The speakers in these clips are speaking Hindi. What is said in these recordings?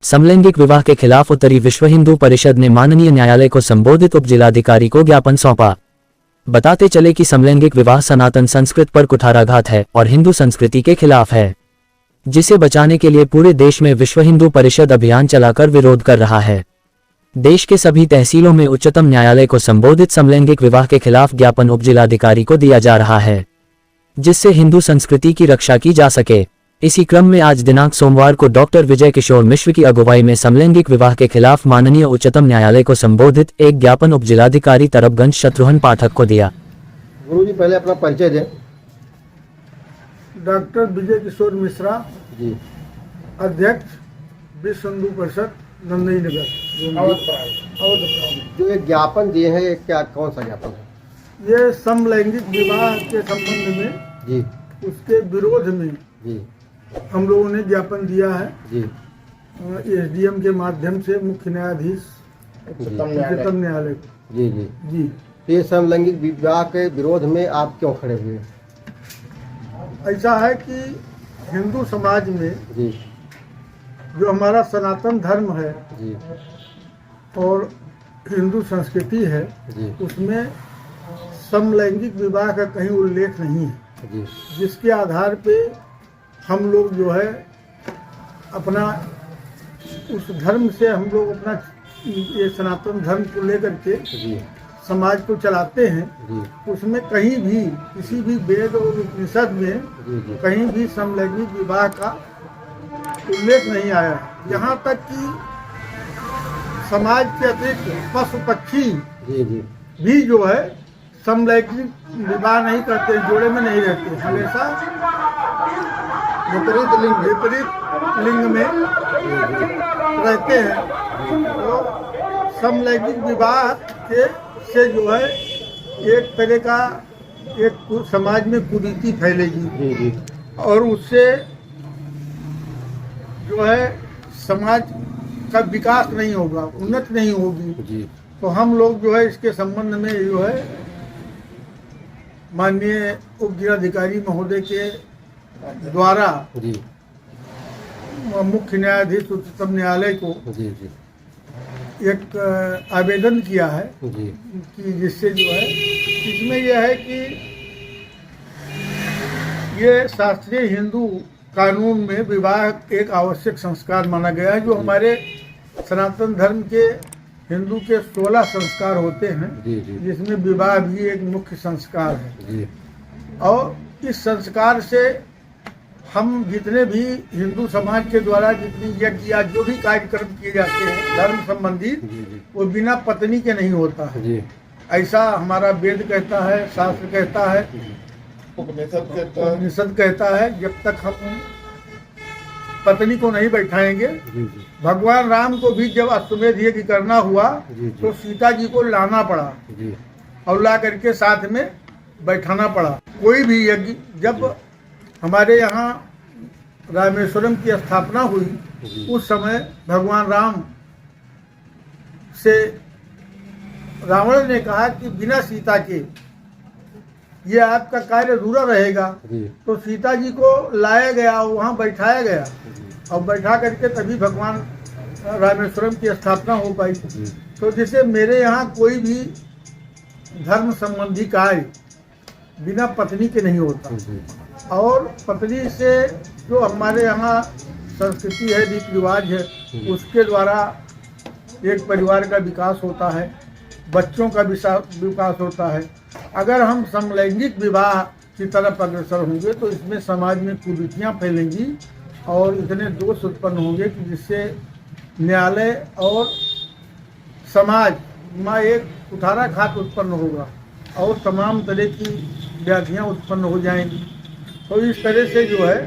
समलैंगिक विवाह के खिलाफ उत्तरी विश्व हिंदू परिषद ने माननीय न्यायालय को संबोधित उप जिलाधिकारी को ज्ञापन सौंपा। बताते चले कि समलैंगिक विवाह सनातन संस्कृति पर कुठाराघात है और हिंदू संस्कृति के खिलाफ है, जिसे बचाने के लिए पूरे देश में विश्व हिंदू परिषद अभियान चलाकर विरोध कर रहा है। देश के सभी तहसीलों में उच्चतम न्यायालय को संबोधित समलैंगिक विवाह के खिलाफ ज्ञापन उप जिलाधिकारी को दिया जा रहा है, जिससे हिंदू संस्कृति की रक्षा की जा सके। इसी क्रम में आज दिनांक सोमवार को डॉक्टर विजय किशोर मिश्र की अगुवाई में समलैंगिक विवाह के खिलाफ माननीय उच्चतम न्यायालय को संबोधित एक ज्ञापन उप जिलाधिकारी तरबगंज शत्रुघ्न पाठक को दिया। गुरुजी पहले अपना परिचय दें। डॉक्टर विजय किशोर मिश्रा जी, अध्यक्ष विश्व हिंदू परिषद नंदई नगर अवध। जो ये ज्ञापन दिए हैं, ये क्या कौन सा ज्ञापन है? ये समलैंगिक विवाह के संबंध में जी उसके विरोध में जी हम लोगों ने ज्ञापन दिया है जी एसडीएम के माध्यम से मुख्य न्यायाधीश उच्चतम न्यायालय को। जी जी जी, तो ये समलैंगिक विवाह के विरोध में आप क्यों खड़े हुए? ऐसा है कि हिंदू समाज में जी जो हमारा सनातन धर्म है जी और हिंदू संस्कृति है, जी उसमें समलैंगिक विवाह का कहीं उल्लेख नहीं है, जी जिसके आधार पे हम लोग जो है अपना उस धर्म से हम लोग अपना ये सनातन धर्म को लेकर के जी समाज को चलाते हैं। जी उसमें कहीं भी किसी भी वेद और उपनिषद में जी जी कहीं भी समलैंगिक विवाह का उल्लेख नहीं आया। यहाँ तक कि समाज के अतिरिक्त पशु पक्षी जी जी भी जो है समलैंगिक विवाह नहीं करते, जोड़े में नहीं रहते, हमेशा विपरीत लिंग में रहते हैं। तो समलैंगिक विवाह के से जो है एक तरह का एक समाज में कुरीति फैलेगी जी जी और उससे जो है समाज का विकास नहीं होगा, उन्नति नहीं होगी। जी तो हम लोग जो है इसके संबंध में जो है माननीय उप जिलाधिकारी महोदय के द्वारा जी मुख्य न्यायाधीश उच्चतम न्यायालय को जी जी एक आवेदन किया है जी कि जिससे जो है इसमें यह है कि ये शास्त्रीय हिंदू कानून में विवाह एक आवश्यक संस्कार माना गया है। जो हमारे सनातन धर्म के हिंदू के 16 संस्कार होते हैं, जी जी जिसमें विवाह भी एक मुख्य संस्कार है। जी और इस संस्कार से हम जितने भी हिंदू समाज के द्वारा जितनी यज्ञ या जो भी कार्यक्रम किए जाते हैं धर्म संबंधी, जी जी वो बिना पत्नी के नहीं होता है। जी ऐसा हमारा वेद कहता है, शास्त्र कहता है, उपनिषद कहता है। जब तक हम पत्नी को नहीं बैठाएंगे, जी जी भगवान राम को भी जब अश्वमेध यज्ञ करना हुआ जी तो सीता जी को लाना पड़ा जी और ला करके साथ में बैठाना पड़ा। कोई भी यज्ञ जब हमारे यहाँ रामेश्वरम की स्थापना हुई, उस समय भगवान राम से रावण ने कहा कि बिना सीता के ये आपका कार्य अधूरा रहेगा। जी तो सीता जी को लाया गया, वहाँ बैठाया गया और बैठा करके तभी भगवान रामेश्वरम की स्थापना हो पाई। तो जैसे मेरे यहाँ कोई भी धर्म संबंधी कार्य बिना पत्नी के नहीं होता और पत्नी से जो हमारे यहाँ संस्कृति है, रीति रिवाज है, उसके द्वारा एक परिवार का विकास होता है, बच्चों का विकास होता है। अगर हम समलैंगिक विवाह की तरफ अग्रसर होंगे तो इसमें समाज में कुरीतियाँ फैलेंगी और इतने दोष उत्पन्न होंगे कि जिससे न्यायालय और समाज में एक कुठाराघात उत्पन्न होगा और तमाम तरह की व्याधियाँ उत्पन्न हो जाएंगी। तो इस तरह से जो है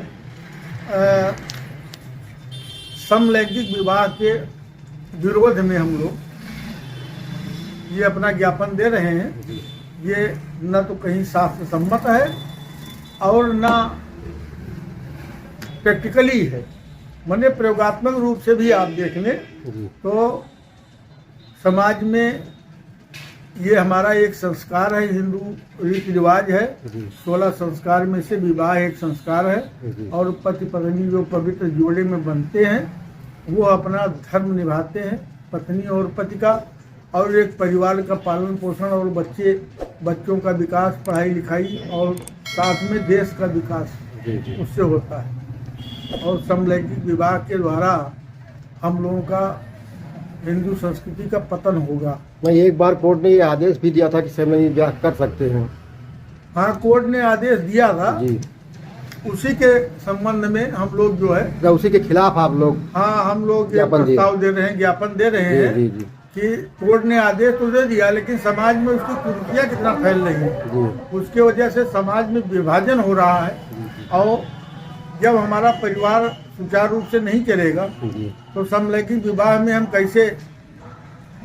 समलैंगिक विवाह के विरोध में हम लोग ये अपना ज्ञापन दे रहे हैं। ये न तो कहीं शास्त्र सम्मत है और न प्रैक्टिकली है, माने प्रयोगात्मक रूप से भी आप देख लें तो समाज में ये हमारा एक संस्कार है, हिंदू रीति रिवाज है। 16 संस्कार में से विवाह एक संस्कार है और पति पत्नी जो पवित्र जोड़े में बनते हैं वो अपना धर्म निभाते हैं, पत्नी और पति का, और एक परिवार का पालन पोषण और बच्चों का विकास, पढ़ाई लिखाई और साथ में देश का विकास उससे होता है। और समलैंगिक विवाह के द्वारा हम लोगों का हिंदू संस्कृति का पतन होगा। नहीं, एक बार कोर्ट ने ये आदेश भी दिया था कि समलैंगिक विवाह कर सकते हैं। हाँ, कोर्ट ने आदेश दिया था जी, उसी के संबंध में हम लोग जो है, या उसी के खिलाफ आप लोग? हाँ, हम लोग ये ज्ञापन दिए। प्रस्ताव दे रहे हैं, ज्ञापन दे रहे हैं जी जी कि कोर्ट ने आदेश तो दे दिया, लेकिन समाज में उसकी कुरीतियाँ कितना फैल रही है, जी उसके वजह से समाज में विभाजन हो रहा है। और जब हमारा परिवार सुचारू रूप से नहीं चलेगा जी तो समलैंगिक विवाह में हम कैसे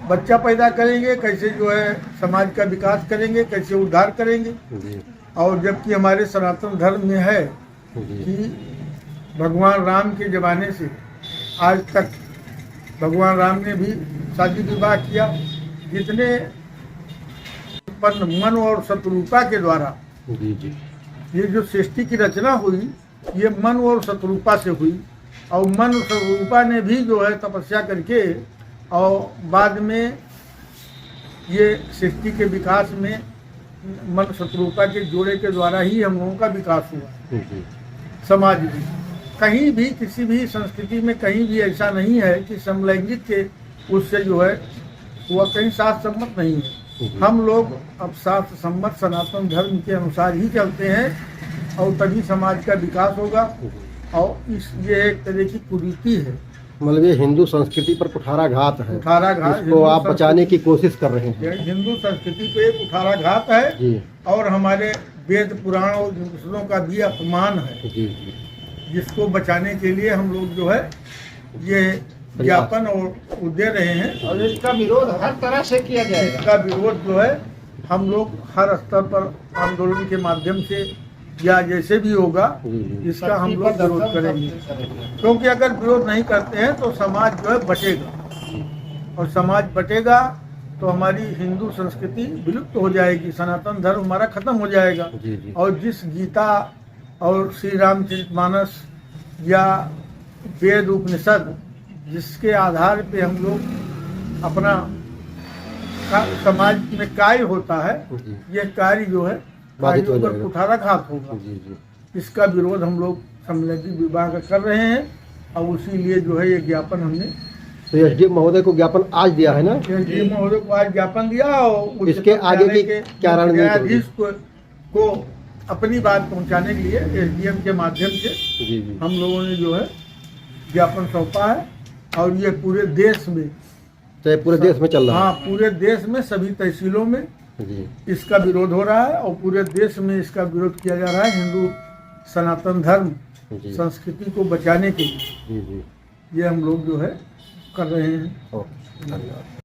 बच्चा पैदा करेंगे, कैसे जो है समाज का विकास करेंगे, कैसे उद्धार करेंगे। जी और जबकि हमारे सनातन धर्म में है जी कि भगवान राम के ज़माने से आज तक भगवान राम ने भी शादी विवाह किया। जितने उत्पन्न मन और शत्रुपा के द्वारा जी जी ये जो सृष्टि की रचना हुई, ये मन और शत्रुपा से हुई। और मन और शत्रुपा ने भी जो है तपस्या करके और बाद में ये सृष्टि के विकास में मन शत्रुपा के जोड़े के द्वारा ही हम लोगों का विकास हुआ। जी समाज भी कहीं भी किसी भी संस्कृति में कहीं भी ऐसा नहीं है कि समलैंगिक के उससे जो है वह कहीं शास्त्र सम्मत नहीं है। हम लोग अब शास्त्र सम्मत सनातन धर्म के अनुसार ही चलते हैं और तभी समाज का विकास होगा। और ये एक तरह की कुरीति है, मतलब ये हिंदू संस्कृति पर कुठाराघात है, कुठाराघात। इसको आप बचाने की कोशिश कर रहे हैं। हिंदू संस्कृति पे एक कुठाराघात है जी और हमारे वेद पुराण और दूसरों का भी अपमान है, जी जी जिसको बचाने के लिए हम लोग जो है ये ज्ञापन और दे रहे हैं। और इसका विरोध हर तरह से किया जाएगा। इसका विरोध जो है हम लोग हर स्तर पर आंदोलन के माध्यम से या जैसे भी होगा इसका हम लोग विरोध करेंगे, क्योंकि अगर विरोध नहीं करते हैं तो समाज जो है बटेगा, और समाज बटेगा तो हमारी हिंदू संस्कृति विलुप्त हो जाएगी, सनातन धर्म हमारा खत्म हो जाएगा। जी जी और जिस गीता और श्री रामचरितमानस या वेद उपनिषद जिसके आधार पे हम लोग अपना समाज में कार्य होता है, ये कार्य जो है बाधित हो कार्यों पर जाएगा। कुठाराघात होगा। जी जी इसका विरोध हम लोग समलैंगिक विवाह का कर रहे हैं और उसी लिए जो है ये ज्ञापन हमने तो एसडीएम महोदय को ज्ञापन आज दिया है ना? एसडीएम महोदय को आज ज्ञापन दिया और इसके आगे की क्या रणनीति होगी? न्यायाधीश को अपनी बात पहुंचाने के लिए एसडीएम के माध्यम से जी जी हम लोगों ने जो है ज्ञापन सौंपा है। और ये पूरे देश में, तो ये पूरे देश में चल रहा हाँ, पूरे देश में सभी तहसीलों में है। जी इसका विरोध हो रहा है और पूरे देश में इसका विरोध किया जा रहा है हिंदू सनातन धर्म जी संस्कृति को बचाने के लिए। जी जी ये हम लोग जो है कर रहे हैं। ओके, धन्यवाद।